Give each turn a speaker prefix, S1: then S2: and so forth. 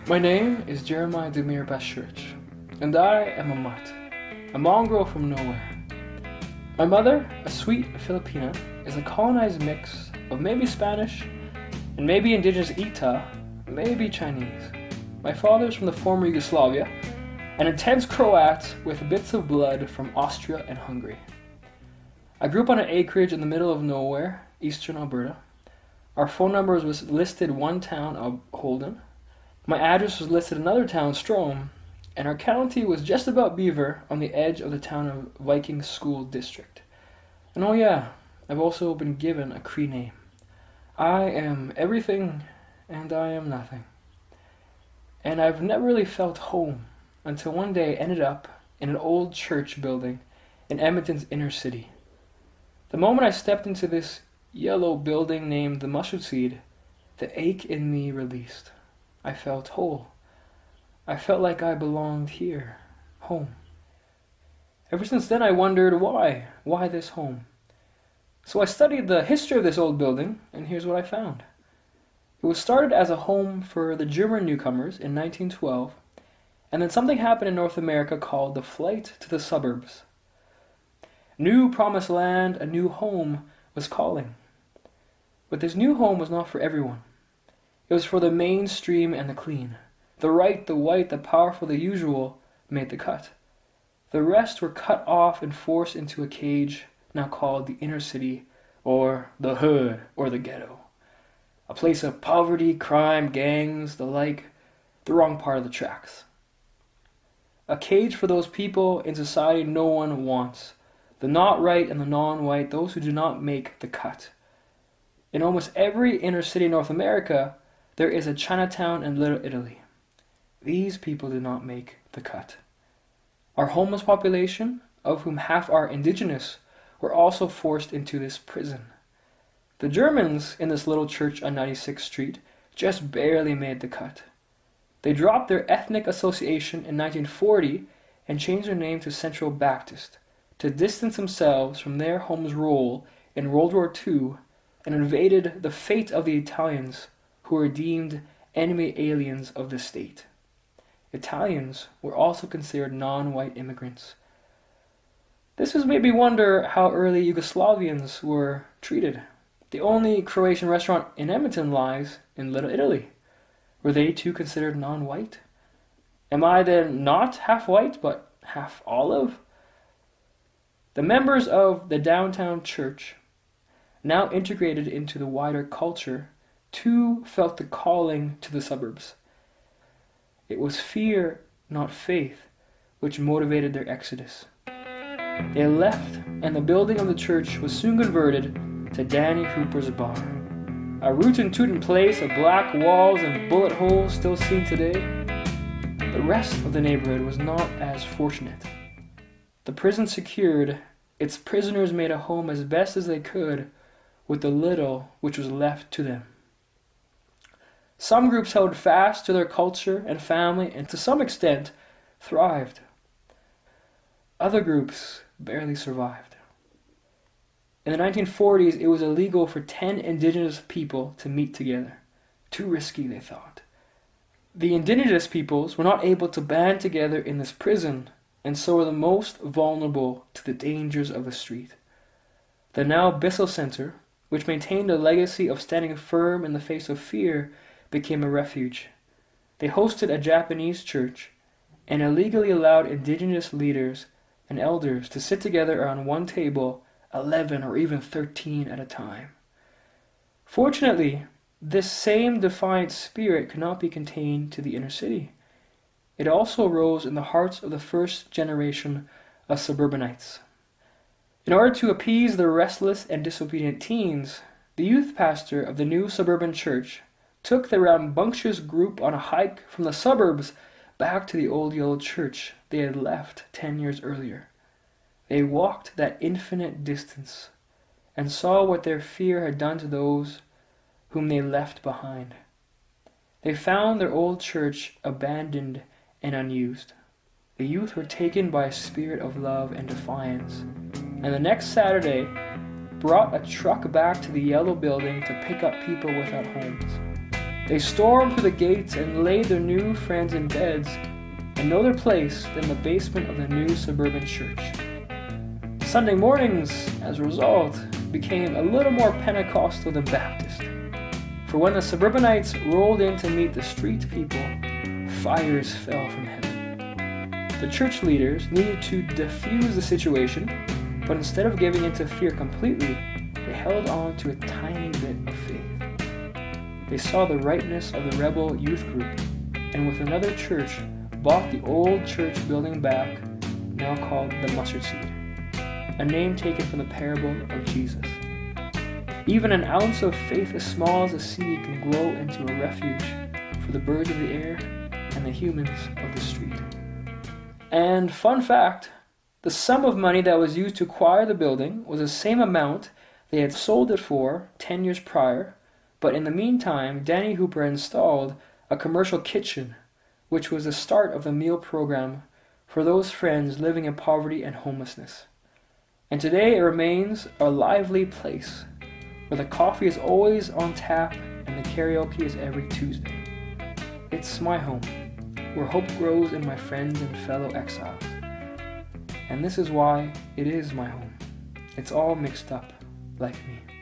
S1: My name is Jeremiah Demir Bašurić, and I am a mutt, a mongrel from nowhere. My mother, a sweet Filipina, is a colonized mix of maybe Spanish and maybe indigenous Ita, maybe Chinese. My father is from the former Yugoslavia, an intense Croat with bits of blood from Austria and Hungary. I grew up on an acreage in the middle of nowhere, eastern Alberta. Our phone number was listed one town of Holden. My address was listed another town, Strom, and our county was just about Beaver on the edge of the town of Viking School District. And oh yeah, I've also been given a Cree name. I am everything and I am nothing. And I've never really felt home until one day I ended up in an old church building in Edmonton's inner city. The moment I stepped into this yellow building named the Mustard Seed, the ache in me released. I felt whole. I felt like I belonged here, home. Ever since then I wondered why this home? So I studied the history of this old building, and here's what I found. It was started as a home for the German newcomers in 1912, and then something happened in North America called the Flight to the Suburbs. New promised land, a new home was calling. But this new home was not for everyone. It was for the mainstream and the clean. The right, the white, the powerful, the usual made the cut. The rest were cut off and forced into a cage now called the inner city, or the hood, or the ghetto. A place of poverty, crime, gangs, the like, the wrong part of the tracks. A cage for those people in society no one wants. The not right and the non-white, those who do not make the cut. In almost every inner city in North America, there is a Chinatown and Little Italy. These people did not make the cut. Our homeless population, of whom half are indigenous, were also forced into this prison. The Germans in this little church on 96th Street just barely made the cut. They dropped their ethnic association in 1940 and changed their name to Central Baptist to distance themselves from their home's role in World War II and invaded the fate of the Italians, who were deemed enemy aliens of the state. Italians were also considered non-white immigrants. This has made me wonder how early Yugoslavians were treated. The only Croatian restaurant in Edmonton lies in Little Italy. Were they too considered non-white? Am I then not half white, but half olive? The members of the downtown church, now integrated into the wider culture, too felt the calling to the suburbs. It was fear, not faith, which motivated their exodus. They left, and the building of the church was soon converted to Danny Hooper's bar. A rootin' tootin' place of black walls and bullet holes still seen today. The rest of the neighborhood was not as fortunate. The prison secured, its prisoners made a home as best as they could with the little which was left to them. Some groups held fast to their culture and family and to some extent thrived. Other groups barely survived. In the 1940s, it was illegal for 10 indigenous people to meet together. Too risky, they thought. The indigenous peoples were not able to band together in this prison, and so were the most vulnerable to the dangers of the street. The now Bissell Center, which maintained a legacy of standing firm in the face of fear, became a refuge. They hosted a Japanese church and illegally allowed indigenous leaders and elders to sit together around one table, 11 or even 13 at a time. Fortunately, this same defiant spirit could not be contained to the inner city. It also rose in the hearts of the first generation of suburbanites. In order to appease the restless and disobedient teens, the youth pastor of the new suburban church took the rambunctious group on a hike from the suburbs back to the old yellow church they had left 10 years earlier. They walked that infinite distance and saw what their fear had done to those whom they left behind. They found their old church abandoned and unused. The youth were taken by a spirit of love and defiance, and the next Saturday brought a truck back to the yellow building to pick up people without homes. They stormed through the gates and laid their new friends in beds, and no other place than the basement of the new suburban church. Sunday mornings, as a result, became a little more Pentecostal than Baptist. For when the suburbanites rolled in to meet the street people, fires fell from heaven. The church leaders needed to defuse the situation, but instead of giving into fear completely, they held on to a tiny bit of faith. They saw the rightness of the rebel youth group, and with another church, bought the old church building back, now called the Mustard Seed, a name taken from the parable of Jesus. Even an ounce of faith as small as a seed can grow into a refuge for the birds of the air and the humans of the street. And fun fact, the sum of money that was used to acquire the building was the same amount they had sold it for 10 years prior, but in the meantime, Danny Hooper installed a commercial kitchen, which was the start of the meal program for those friends living in poverty and homelessness. And today it remains a lively place, where the coffee is always on tap and the karaoke is every Tuesday. It's my home, where hope grows in my friends and fellow exiles. And this is why it is my home. It's all mixed up like me.